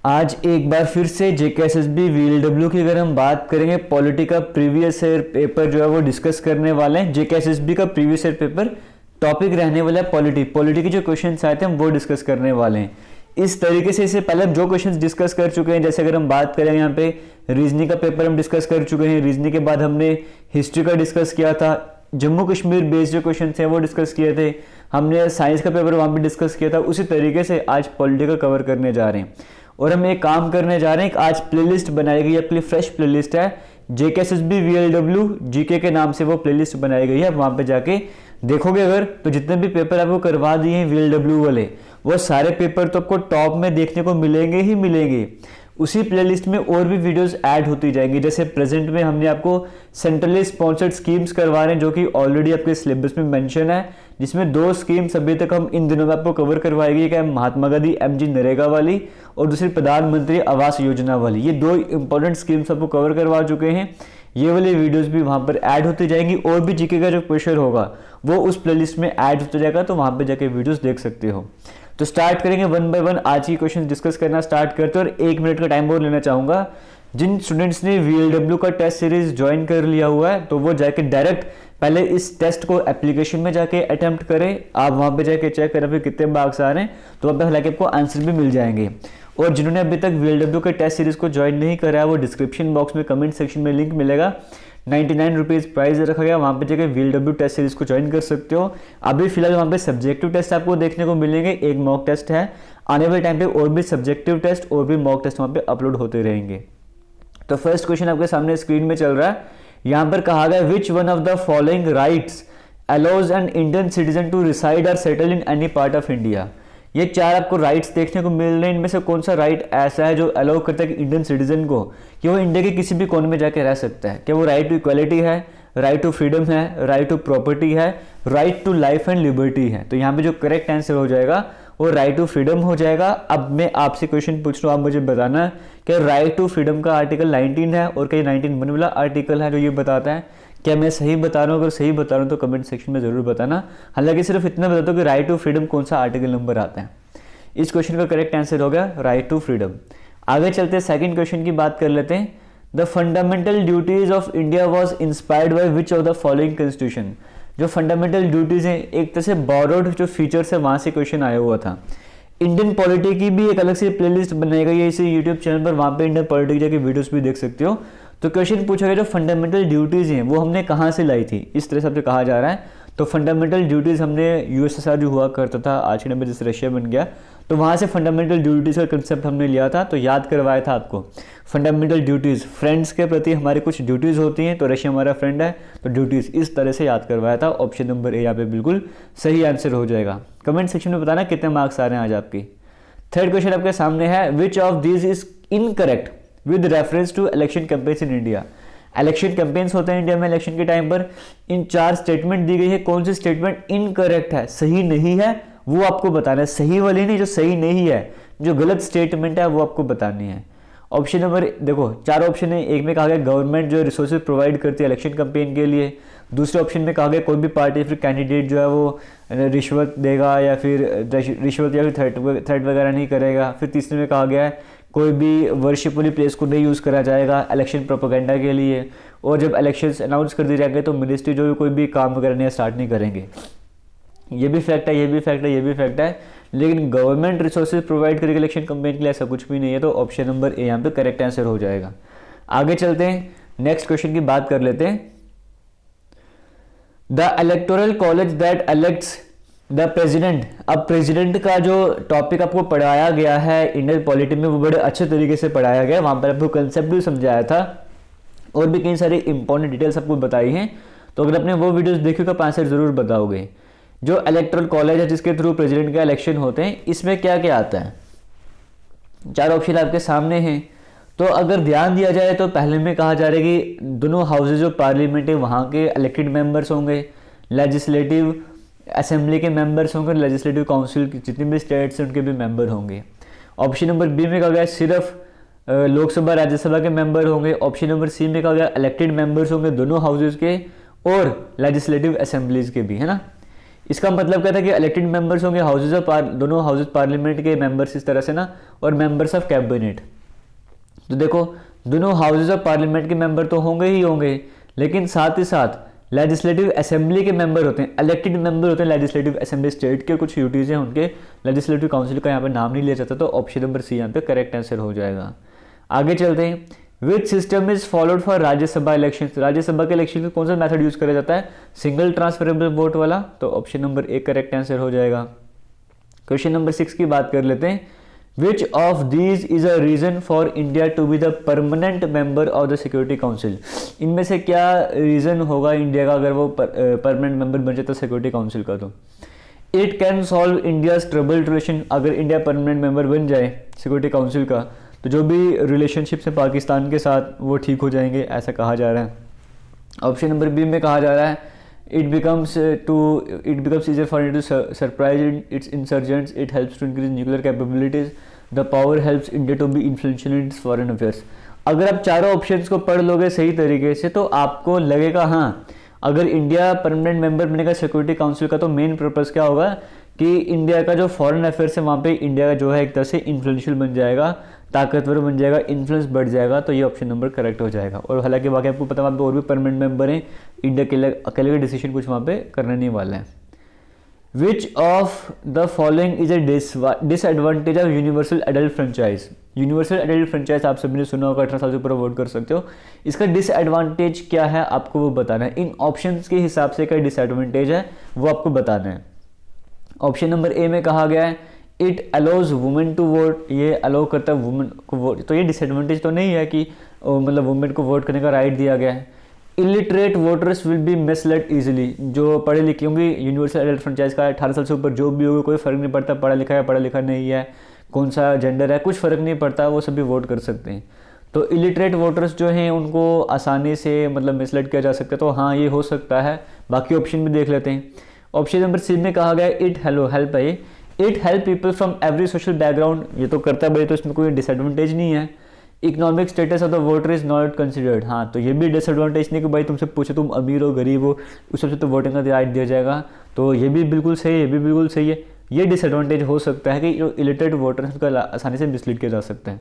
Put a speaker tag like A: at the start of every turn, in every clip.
A: आज एक बार फिर से जेकेएसएसबी वीएलडब्ल्यू की अगर हम बात करेंगे, पॉलिटी का प्रीवियस ईयर पेपर जो है वो डिस्कस करने वाले हैं। जेकेएसएसबी का प्रीवियस ईयर पेपर टॉपिक रहने वाला है पॉलिटी के जो क्वेश्चंस आए थे हम वो डिस्कस करने वाले हैं। इस तरीके से इससे पहले हम जो क्वेश्चंस डिस्कस कर चुके हैं, जैसे अगर हम बात करें यहाँ पे रीजनिंग का पेपर हम डिस्कस कर चुके हैं। रीजनिंग के बाद हमने हिस्ट्री का डिस्कस किया था, जम्मू कश्मीर बेस्ड जो क्वेश्चन थे वो डिस्कस किए थे, हमने साइंस का पेपर वहाँ पे डिस्कस किया था। उसी तरीके से आज पॉलिटी का कवर करने जा रहे हैं और हम एक काम करने जा रहे हैं। आज प्लेलिस्ट बनाई गई है, अपनी फ्रेश प्लेलिस्ट है, जेकेएसएसबी वीएलडब्ल्यू जीके के नाम से वो प्लेलिस्ट बनाई गई है। वहाँ पे जाके देखोगे अगर तो जितने भी पेपर आपको करवा दिए हैं वीएलडब्ल्यू वाले, वो सारे पेपर तो आपको टॉप में देखने को मिलेंगे ही मिलेंगे। उसी प्लेलिस्ट में और भी वीडियोस ऐड होती जाएंगी। जैसे प्रेजेंट में हमने आपको सेंट्रली स्पॉन्सर्ड स्कीम्स करवा रहे हैं जो कि ऑलरेडी आपके सिलेबस में मेंशन है, जिसमें दो स्कीम्स अभी तक हम इन दिनों में आपको कवर करवाई गई है, महात्मा गांधी एमजी नरेगा वाली और दूसरी प्रधानमंत्री आवास योजना वाली। ये दो इंपॉर्टेंट स्कीम्स आपको कवर करवा चुके हैं। ये वाली वीडियोस भी वहाँ पर ऐड होती जाएंगी और भी जीके का जो प्रेशर होगा वो उस प्लेलिस्ट में ऐड होता जाएगा, तो वहाँ पे जाके वीडियोस देख सकते हो। तो स्टार्ट करेंगे वन बाय वन, आज की क्वेश्चन डिस्कस करना स्टार्ट करते हैं और 1 मिनट का टाइम और लेना चाहूँगा। जिन स्टूडेंट्स ने वीएलडब्ल्यू का टेस्ट सीरीज ज्वाइन कर लिया हुआ है तो वो जाके डायरेक्ट पहले इस टेस्ट को एप्लीकेशन में जाके अटेम्प्ट करें। आप वहाँ पे जाके चेक करें फिर कितने मार्क्स आ रहे हैं, तो वहाँ पे हालांकि आपको आंसर भी मिल जाएंगे। और जिन्होंने अभी तक वीएलडब्ल्यू के टेस्ट सीरीज को ज्वाइन नहीं करा है, वो डिस्क्रिप्शन बॉक्स में कमेंट सेक्शन में लिंक मिलेगा, 99 रुपीज़ प्राइस रखा गया, वहाँ पे जाके वीएलडब्ल्यू टेस्ट सीरीज को ज्वाइन कर सकते हो। अभी फिलहाल वहाँ पे सब्जेक्टिव टेस्ट आपको देखने को मिलेंगे, एक मॉक टेस्ट है। आने वाले टाइम पे और भी सब्जेक्टिव टेस्ट और भी मॉक टेस्ट वहाँ पे अपलोड होते रहेंगे। तो फर्स्ट क्वेश्चन आपके सामने स्क्रीन में चल रहा है। यहाँ पर कहा गया which one of the following rights allows an Indian citizen to reside और settle in any part of India. ये 4 आपको राइट्स देखने को मिल रहे हैं, इनमें से कौन सा राइट ऐसा है जो अलाउ करता है कि इंडियन सिटीजन को कि वो इंडिया के किसी भी कोने में जाके रह सकता है? क्या वो राइट टू इक्वालिटी है, राइट टू फ्रीडम है, राइट टू प्रॉपर्टी है, right to life and liberty है? तो यहाँ पे जो करेक्ट आंसर हो जाएगा वो राइट टू फ्रीडम हो जाएगा। अब मैं आपसे क्वेश्चन पूछ रहा हूँ, आप मुझे बताना कि राइट टू फ्रीडम का आर्टिकल 19 है और कहीं 19 वाला आर्टिकल है जो ये बताता है। क्या मैं सही बता रहा हूँ? अगर सही बता रहा हूँ तो कमेंट सेक्शन में जरूर बताना। हालांकि सिर्फ इतना बता दो कि राइट टू फ्रीडम कौन सा आर्टिकल नंबर आता है। इस क्वेश्चन का करेक्ट आंसर हो गया राइट टू फ्रीडम। आगे चलते हैं, सेकंड क्वेश्चन की बात कर लेते हैं। The fundamental duties of India was inspired by which of the following constitution. जो फंडामेंटल ड्यूटीज हैं एक तरह से बोरोड जो फीचर्स है वहां से क्वेश्चन आया हुआ था। इंडियन पॉलिटी की भी एक अलग से प्लेलिस्ट बनाई गई है इसी यूट्यूब चैनल पर, वहां पे इंडियन पॉलिटी जाके वीडियोस भी देख सकते हो। तो क्वेश्चन पूछा गया जो फंडामेंटल ड्यूटीज हैं वो हमने कहाँ से लाई थी, इस तरह से कहा जा रहा है। तो फंडामेंटल ड्यूटीज हमने यूएसएसआर जो हुआ करता था आज के टाइम में जैसे रशिया बन गया, तो वहाँ से फंडामेंटल ड्यूटीज़ का कंसेप्ट हमने लिया था। तो याद करवाया था आपको फंडामेंटल ड्यूटीज़, फ्रेंड्स के प्रति हमारी कुछ ड्यूटीज़ होती हैं, तो रशिया हमारा फ्रेंड है तो ड्यूटीज़ इस तरह से याद करवाया था। ऑप्शन नंबर ए यहाँ पे बिल्कुल सही आंसर हो जाएगा। कमेंट सेक्शन में बताना कितने मार्क्स आ रहे हैं आज आपकी। थर्ड क्वेश्चन आपके सामने है, which of this is incorrect with reference to election campaigns in India. Election campaigns होते हैं इंडिया में इलेक्शन के टाइम पर, इन 4 स्टेटमेंट दी गई है, कौन सी स्टेटमेंट इनकरेक्ट है, सही नहीं है, वो आपको बताना है। सही वाली नहीं, जो सही नहीं है, जो गलत स्टेटमेंट है वो आपको बतानी है। ऑप्शन नंबर देखो 4 ऑप्शन है, एक में कहा गया गवर्नमेंट जो रिसोर्सेज प्रोवाइड करती है इलेक्शन कैंपेन के लिए, दूसरे ऑप्शन में कहा गया कोई भी पार्टी फिर कैंडिडेट जो है वो रिश्वत देगा या फिर रिश्वत या फिर थ्रेट वगैरह नहीं करेगा, फिर तीसरे में कहा गया है कोई भी वर्शिप वाली प्लेस को नहीं यूज़ करा जाएगा इलेक्शन प्रोपेगेंडा के लिए, और जब इलेक्शंस अनाउंस कर दिए जाएंगे तो मिनिस्ट्री जो कोई भी काम वगैरह नहीं स्टार्ट नहीं करेंगे। ये भी फैक्ट है, ये भी फैक्ट है, ये भी फैक्ट है, लेकिन गवर्नमेंट रिसोर्सेज प्रोवाइड करेगी इलेक्शन कैंपेन के लिए ऐसा कुछ भी नहीं है। तो ऑप्शन नंबर ए यहाँ पे करेक्ट आंसर हो जाएगा। आगे चलते हैं, नेक्स्ट क्वेश्चन की बात कर लेते हैं। The electoral college that elects the president. अब प्रेसिडेंट का जो टॉपिक आपको पढ़ाया गया है इंडियन पॉलिटी में वो बड़े अच्छे तरीके से पढ़ाया गया है, वहाँ पर आपको कंसेप्ट भी समझाया था और भी कई सारी इंपॉर्टेंट डिटेल्स आपको बताई हैं। तो अगर आपने वो वीडियोस देखी तो आप आंसर जरूर बताओगे। जो इलेक्टोरल कॉलेज है जिसके थ्रू प्रेसिडेंट का इलेक्शन होते हैं, इसमें क्या क्या आता है? 4 ऑप्शन आपके सामने हैं। तो अगर ध्यान दिया जाए तो पहले में कहा जा रहा है कि दोनों हाउसेज ऑफ पार्लियामेंट है वहाँ के इलेक्टेड मेंबर्स होंगे, लेजिस्लेटिव असेंबली के मेंबर्स होंगे, लेजिस्लेटिव काउंसिल की जितने भी स्टेट्स हैं उनके भी मेंबर होंगे। ऑप्शन नंबर बी में कहा गया सिर्फ लोकसभा राज्यसभा के मेंबर होंगे। ऑप्शन नंबर सी में कहा गया इलेक्टेड मेंबर्स होंगे दोनों हाउसेज के और लेजिस्लेटिव असेंबलीज के भी, है ना। इसका मतलब क्या था कि इलेक्टेड मेंबर्स होंगे हाउसेज ऑफ दोनों हाउसेज पार्लियामेंट के मेंबर्स इस तरह से ना, और मेंबर्स ऑफ कैबिनेट। तो देखो दोनों हाउसेज ऑफ पार्लियामेंट के मेंबर तो होंगे ही होंगे, लेकिन साथ ही साथ लेजिस्लेटिव असेंबली के मेंबर होते हैं, इलेक्टेड मेंबर होते हैं लेजिस्लेटिव असेंबली। स्टेट के कुछ यूटीज हैं उनके लेजिस्लेटिव काउंसिल का यहाँ पे नाम नहीं लिया जाता, तो ऑप्शन नंबर सी यहाँ पे करेक्ट आंसर हो जाएगा। आगे चलते हैं, which system is followed for Rajya Sabha election. Rajya Sabha के इलेक्शन में कौन सा मेथड यूज करा जाता है, सिंगल ट्रांसफरेबल वोट वाला, तो option number A correct answer हो जाएगा। क्वेश्चन नंबर 6 की बात कर लेते हैं, which of these is a reason for India to be the permanent member of the security council. इनमें से क्या रीजन होगा इंडिया का अगर वो परमानेंट मेंबर बन जाता सिक्योरिटी काउंसिल का, तो it can solve India's troubled relation. अगर इंडिया परमानेंट मेंबर बन जाए सिक्योरिटी काउंसिल का, तो जो भी रिलेशनशिप्स है पाकिस्तान के साथ वो ठीक हो जाएंगे, ऐसा कहा जा रहा है। ऑप्शन नंबर बी में कहा जा रहा है, it becomes easier for India to surprise its insurgents, it helps to increase nuclear capabilities, the power helps India to be influential in its foreign affairs। अगर आप चारों ऑप्शंस को पढ़ लोगे सही तरीके से तो आपको लगेगा हाँ, अगर इंडिया परमानेंट मेंबर बनेगा सिक्योरिटी काउंसिल का, तो मेन पर्पस क्या होगा कि इंडिया का जो फॉरेन अफेयर्स है वहाँ पे इंडिया का जो है एक तरह से इन्फ्लुएंशियल बन जाएगा, ताकतवर बन जाएगा, इन्फ्लुएंस बढ़ जाएगा, तो ये ऑप्शन नंबर करेक्ट हो जाएगा। और हालांकि बाकी आपको पता है वहाँ पे और भी परमानेंट मेंबर हैं, इंडिया के अकेले का डिसीजन कुछ वहाँ पे करने नहीं वाला है। Which of the following is a disadvantage of universal adult franchise. Universal adult franchise आप सभी ने सुना होगा, 18 साल से ऊपर वोट कर सकते हो। इसका डिसएडवांटेज क्या है आपको वो बताना है, इन ऑप्शंस के हिसाब से क्या डिसएडवांटेज है वो आपको बताना है। ऑप्शन नंबर ए में कहा गया है, it allows women to vote, ये अलाउ करता है वुमेन को वोट, तो ये डिसएडवांटेज तो नहीं है कि मतलब वुमेन को वोट करने का राइट दिया गया है। Illiterate voters will be misled easily, जो पढ़े लिखे होंगे, यूनिवर्सल एडल्ट फ्रेंचाइज का 18 साल से ऊपर जो भी होगा कोई फर्क नहीं पड़ता, पढ़ा लिखा है पढ़ा लिखा नहीं है, कौन सा जेंडर है, कुछ फर्क नहीं पड़ता, वो सभी वोट कर सकते हैं। तो इलिटरेट वोटर्स जो हैं उनको आसानी से मतलब मिसलेड किया जा सकता है, तो हाँ ये हो सकता है। बाकी ऑप्शन भी देख लेते हैं। ऑप्शन नंबर सी में कहा गया इट हेल्प है, it help people from every social background, ये तो करता है भाई, तो इसमें कोई डिसएडवांटेज नहीं है। Economic status of the voter is not considered, हाँ तो ये भी डिसएडवांटेज नहीं कि भाई तुमसे पूछे तुम अमीर हो गरीब हो उस सबसे तो वोटिंग का राइट दिया जाएगा, तो ये भी बिल्कुल सही है, ये भी बिल्कुल सही है। ये डिसएडवांटेज हो सकता है कि जो इलिटरेट वोटर हैं उसका आसानी से मिसलीड किया जा सकता है।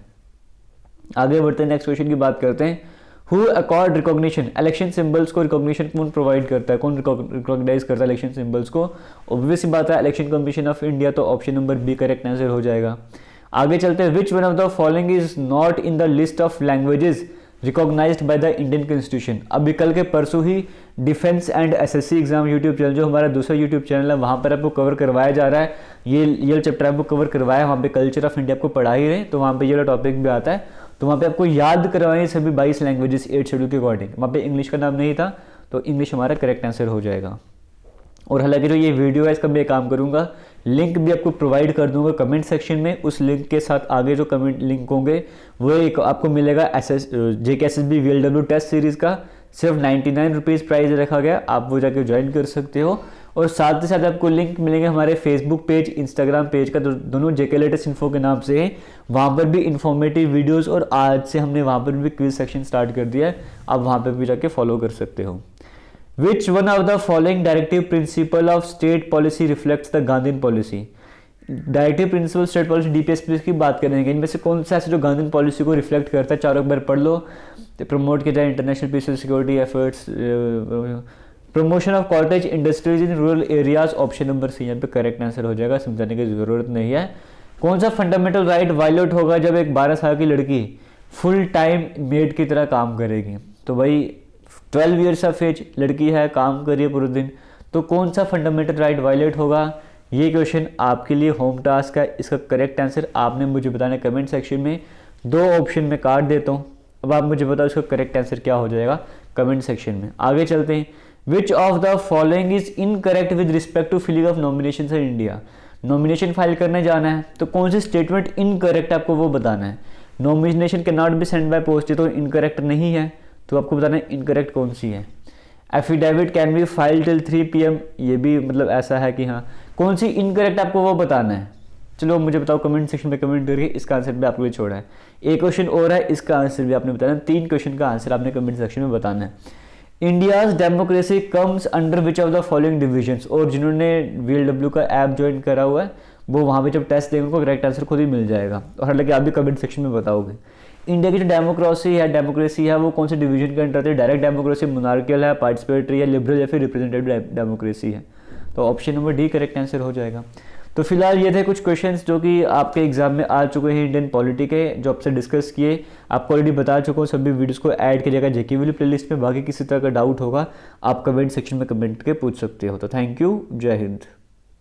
A: आगे बढ़ते हैं, नेक्स्ट क्वेश्चन की बात करते हैं। Who accord recognition, election symbols को रिकॉग्निशन कौन प्रोवाइड करता है, कौन रिकॉग्नाइज करता है इलेक्शन सिंबल्स को, ऑब्वियस बात है इलेक्शन कमीशन ऑफ इंडिया, तो option number B correct answer हो जाएगा। आगे चलते हैं, which one of the following is not in the list of languages recognised by the Indian constitution. अभी कल के परसों ही defence and SSC exam YouTube channel, जो हमारा दूसरा यूट्यूब चैनल है, वहाँ पर आपको कवर करवाया जा रहा है, ये चैप्टर आपको कवर करवाया, वहाँ पे कल्चर ऑफ इंडिया आपको पढ़ा ही रहे, तो वहाँ पे ये वाला टॉपिक भी आता है, तो वहाँ पे आपको याद करवाएं सभी 22 लैंग्वेजेस 8 शेड्यूल के अकॉर्डिंग। वहाँ पे इंग्लिश का नाम नहीं था, तो इंग्लिश हमारा करेक्ट आंसर हो जाएगा। और हालांकि जो ये वीडियो है इसका मैं काम करूँगा, लिंक भी आपको प्रोवाइड कर दूंगा कमेंट सेक्शन में, उस लिंक के साथ आगे जो कमेंट लिंक होंगे वो एक आपको मिलेगा JKSSB VLW टेस्ट सीरीज़ का, सिर्फ 99 रुपीज़ प्राइस रखा गया, आप वो जाके ज्वाइन कर सकते हो। और साथ ही साथ आपको लिंक मिलेंगे हमारे फेसबुक पेज, इंस्टाग्राम पेज का, दोनों JK लेटेस्ट इन्फो के नाम से है, वहाँ पर भी इन्फॉर्मेटिव वीडियोस, और आज से हमने वहाँ पर भी क्विज सेक्शन स्टार्ट कर दिया है, आप वहाँ पर भी जाके फॉलो कर सकते हो। विच one of the following directive principle of state policy reflects the Gandhian policy. Directive principle state policy DPSP की बात करेंगे, इनमें से कौन सा ऐसे जो गांधीन पॉलिसी को रिफ्लेक्ट करता है, चारों एक बार पढ़ लो। प्रमोट किया जाए international peace and security efforts, promotion of cottage industries in rural areas, option number C यहाँ पे करेक्ट आंसर हो जाएगा, समझाने की जरूरत नहीं है। कौन सा फंडामेंटल राइट वायलेट होगा जब एक 12 साल की लड़की फुल टाइम मेड की तरह काम करेगी, तो भाई 12 ईयर्स ऑफ एज लड़की है, काम कर रही है पूरे दिन, तो कौन सा फंडामेंटल राइट वायलेट होगा, ये क्वेश्चन आपके लिए होम टास्क है। इसका करेक्ट आंसर आपने मुझे बताना कमेंट सेक्शन में, 2 ऑप्शन में काट देता हूँ, अब आप मुझे बताओ इसका करेक्ट आंसर क्या हो जाएगा कमेंट सेक्शन में। आगे चलते हैं, which of the following is incorrect with respect to filling of nomination in India. Nomination file करने जाना है तो कौन सी स्टेटमेंट इनकरेक्ट आपको वो बताना है। Nomination can not be send by post, तो इनकरेक्ट नहीं है, तो आपको बताना है इनकरेक्ट कौन सी है। Affidavit can be file till 3 PM, ये भी मतलब ऐसा है कि हाँ, कौन सी इनकरेक्ट आपको वो बताना है। चलो मुझे बताओ कमेंट सेक्शन में कमेंट करके, इसका आंसर भी आपको छोड़ा है। एक क्वेश्चन और है, इसका आंसर भी आपने बताना है, 3 क्वेश्चन का आंसर आपने कमेंट सेक्शन में बताना है। India's democracy comes under which of the following divisions, और जिन्होंने VLW का ऐप ज्वाइन करा हुआ है वो वहाँ पे जब टेस्ट देंगे उनको करेक्ट आंसर खुद ही मिल जाएगा, और हालांकि आप भी कमेंट सेक्शन में बताओगे। इंडिया की जो डेमोक्रेसी है वो कौन से डिवीजन के अंडर आती है? डायरेक्ट डेमोक्रेसी, मोनार्कियल है, पार्टिसिपेटरी है, लिबरल या फिर रिप्रेजेंटेटिव डेमोक्रेसी है। तो option number D correct answer हो जाएगा। तो फिलहाल ये थे कुछ क्वेश्चंस जो कि आपके एग्जाम में आ चुके हैं इंडियन पॉलिटी के, जो आपसे डिस्कस किए। आपको ऑलरेडी बता चुका हूँ, सभी वीडियोस को ऐड कीजिएगा जेके वाली प्लेलिस्ट में। बाकी किसी तरह का डाउट होगा आप कमेंट सेक्शन में कमेंट के पूछ सकते हो। तो थैंक यू, जय हिंद।